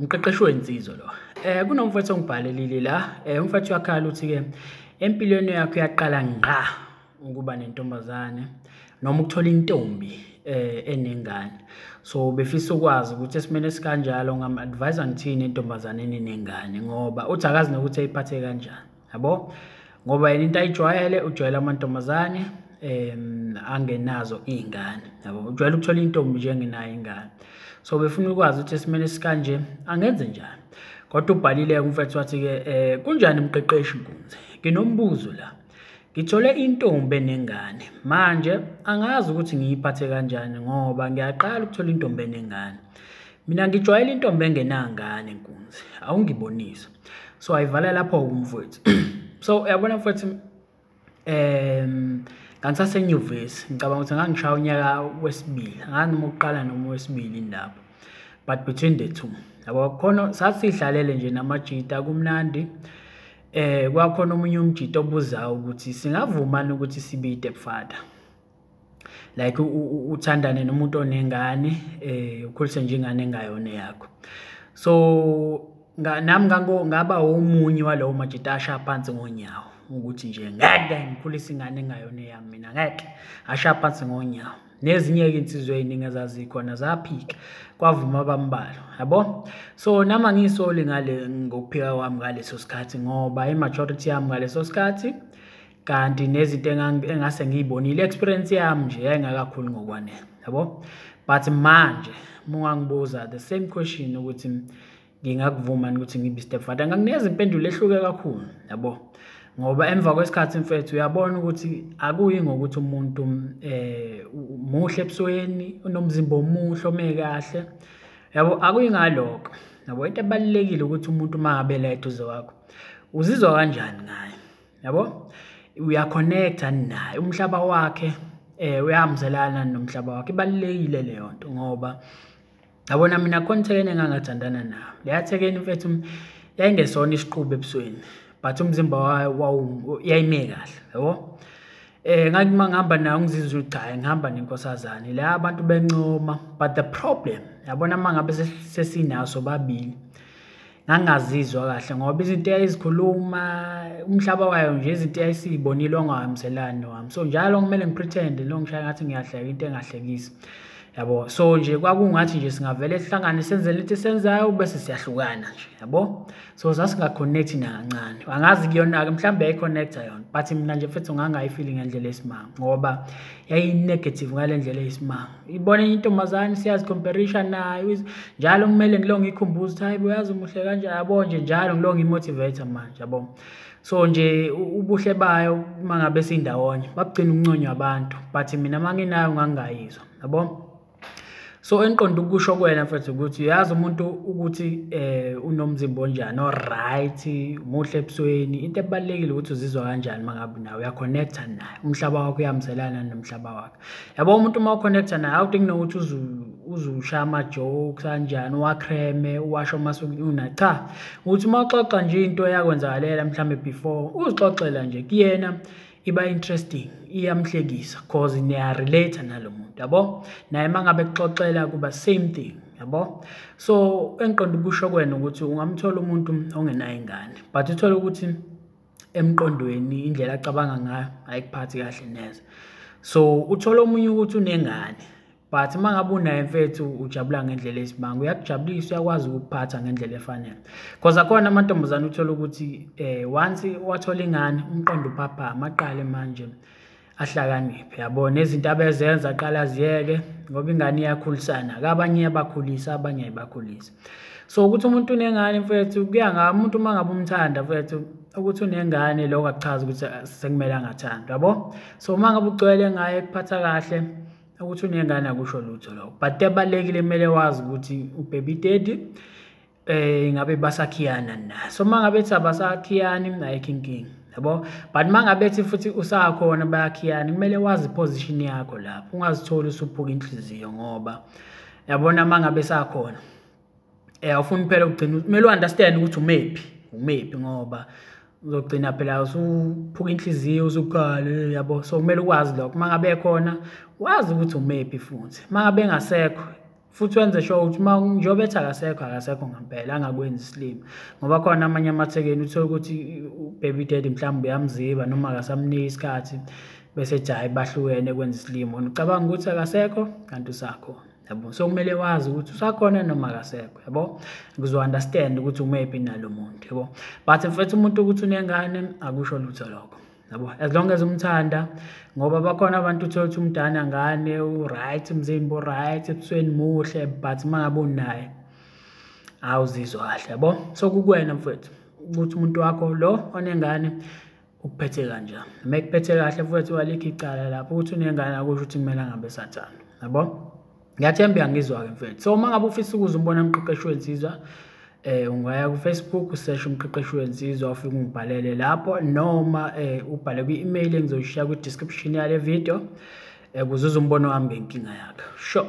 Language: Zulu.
Umqeqeshi wensizwa lo. Kunomfowethu ongibhalelile la. Umfowethu wakhala ukuthi-ke empilweni yakhe uyaqala ngqa ukuba nentombazane noma ukuthola intombi enengane. So befisa ukwazi ukuthi esimene esikanjalo ngam-advise ngithini entombazaneni enengane ngoba uthi akazi nokuthi ayiphathe kanjani, yabo? Ngoba yena into ayijwayele ujwayele amantombazane angenazo iy'ngane, yabo? Ujwayele ukuthola intombi nje engenayo ingane. So befuna ukwazi ukuthi esimene esikanje angenze njani. Kodwa ubhalile-ke umfowethu wathi-ke kunjani mqeqeshi Nkunzi? Nginombuzo la. Ngithole intombi enengane. Manje angazi ukuthi ngiyiphathe kanjani ngoba ngiyaqala ukuthola intombi enengane. Mina ngijwayele intombi engenangane Nkunzi. Awungibonisa. So ayivala lapho umfowethu. So uyabona mfowethu ngangisasenyuvesi ngicabanga ukuthi ngangishaya unyaka wesibili. Angazi noma uqala noma wesibili indaba. But between the two. Yabo khona sathi sidlalele nje namajita kumnandi. Kwakhona omunye umjito obuzayo ukuthi singavumana ukuthi sibe stepfather. Like uthandane nomuntu onengane ukhulise nje ingane engayona yakho. So nami ngaba omunye walowo majita asha phansi ngonyawo ukuthi nje ngeke ngikhulise ingane engayona yami mina ngeke asha phansi ngonyawo. Nezinye ke insizwe eziningi ezazikhona zaphika kwavuma abambalwa, yabo? So nama ngisoli ngale ngokuphika kwami ngaleso sikhathi ngoba imajority yami ngaleso sikhathi kanti nezinto engase ngiyibonile experience yami nje yayingakakhulu ngokwanele, yabo? But manje mungangibuza the same question ukuthi ngingakuvuma ukuthi ngibe stepfather ngangineza impendulo ehluke kakhulu, yabo? Ngoba emva kwesikhathi mfethu uyabona ukuthi akuyi ngokuthi umuntu muhle ebusweni unomzimba omuhle ome kahle, yabo? Akuyi ngalokho, yabo? Into ebalekile ukuthi umuntu mangabe la eduze wakho uzizwa kanjani ngaye, yabo? Uyaconnecta naye, umhlaba wakhe uyahambiselana nomhlaba wakhe. Ibalekile leyo nto ngoba yabona mina khona thekene engangathandana nayo. Leya thekene mfethu yayingesona isiqhube ebusweni. But umzimba wawo yayime kahle, yabo? Ngathi mangihamba nayo ngizizwe cha ngihamba nenkosazane la abantu bencoma. But the problem yabona mangabe sesinaso babili ngangazizwa kahle ngoba izinto ezikhuluma umhlaba wayo nje izinto esizibonile ongahambiselani nowami. So njalo kumele ngipretend lo ngishaya ngathi ngiyahleka into engahlekisi, yabo? So nje kwakungathi nje singavele sihlangane senze lento esenzayo bese siyahlukana nje, yabo? So sasingaconnect nakancane. Angazi kuyona ke mhlambe ayiconnecta yona but mina nje mfethu ngangayifili ngendlela esimanga ngoba yayi negative ngalendlela esimanga. Ibona intombazane siyazi comparison nayo njalo kumele ngilonge ikhumbuzo ukuthi hayibo yazi umuhle kanjani, yabo? Nje njalo ngilonge imotivator manje, yabo? So nje ubuhle bayo mangabe sindawonye bagcina ukunconywa abantu but mina manginayo ngangayizwa, yabo? So enqondo ukusho kwena mfethu ukuthi uyazi umuntu ukuthi unomzimba onjani oright muhle ebusweni. Into ebalekile ukuthi uzizwa kanjani mangabe nawe uyaconnecta naye, umhlaba wakho uyahambiselana nomhlaba wakhe, yabo? Umuntu uma uconnecta naye awudingi nokuthi uzushaya ama-jokes kanjani uwacreme uwasho masuna cha, ukuthi uma uxoxa nje into yakwenzakalela mhlambe before uzixoxela nje kuyena iba interesting, iyamhlekisa cause niya-relate nalo muntu, yabo? Naye mangabe kuxoxela kuba same thing, yabo? So enqondo ukusho kwena ukuthi ungamthola umuntu ongenayo ingane but uthole ukuthi emqondweni indlela acabanga ngayo ayikuphathi kahle neze. So uthola omunye ukuthi unengane but mangabe unaye mfethu ujabula ngendlela esimanga, uyakujabulisa, uyakwazi ukuphatha ngendlela efanele. Cause akhona amantombazane uthola ukuthi once wathola ingane umqondo uphaphama aqale manje ahlakaniphe, yabo? Nezinto abezenza aqala aziyeke ngoba ingane iyakhulisana, abanye iyabakhulisa abanye ayibakhulisa. So ukuthi umuntu unengane mfethu kuya ngabe umuntu mangabe umthanda mfethu ukuthi unengane lokho akuchaza ukuthi sekumele angathandwa, yabo? So mangabe ugcwele ngaye kuphatha kahle ukuthi unengane akusho lutho lokho. But ebalekile kumele wazi ukuthi ubaby daddy ngabe basakhiyana na. So mangabe ethi abasakhiyani ayikho inkinga, yabo? But mangabe ethi futhi usakhona bayakhiyana kumele wazi position yakho lapho, ungazitholi usuphuka inhliziyo ngoba yabona mangabe sakhona awufuni phela ukugcina kumele understand ukuthi umephi ngoba uzogcina phela usuphuka inhliziyo usukhale, yabo? So kumele ukwazi lokho mangabe ekhona wazi ukuthi umephi futhi mangabe engasekho futhi wenze sure ukuthi njengoba ethi akasekho ngempela angakwenzi isilimo, ngoba khona amanye amathekeni uthole ukuthi ubaby daddy mhlawumbe uyamziba noma akasamnika isikhathi bese ethi hayi bahlukene kwenza isilimo, ucabanga ukuthi akasekho kanti usakhona, yabo. So kumele wazi ukuthi usakhona noma akasekho, yabo, ukuzo-understand ukuthi umephi nalo muntu, yabo. But mfethu umuntu ukuthi unengane akusho lutho lokho, yabo, as long as umthanda, ngoba bakhona abantu uthole ukuthi umdala ngane u-right, umzimba u-right, ebusweni muhle, but uma ngabe unaye awuzizwa kahle, yabo. So kukuwena mfethu ukuthi umuntu wakho lo onengane ukuphethe kanjani. Uma ekuphethe kahle futhi walikho icala lapho ukuthi unengane akusho ukuthi kumele angabe sathanda, yabo. Ngiyathemba uyangizwa-ke mfethu. So uma ngabe ufisa ukuze umbone umqeqeshi wensizwa, ungaya ku-Facebook usearch umqeqeshi wensizwa, ufike ungibhalele lapho, noma ubhale kwi-email engizoyishiya kwi-description yale video ukuze uzumbono wami ngenkinga yakho. Sure.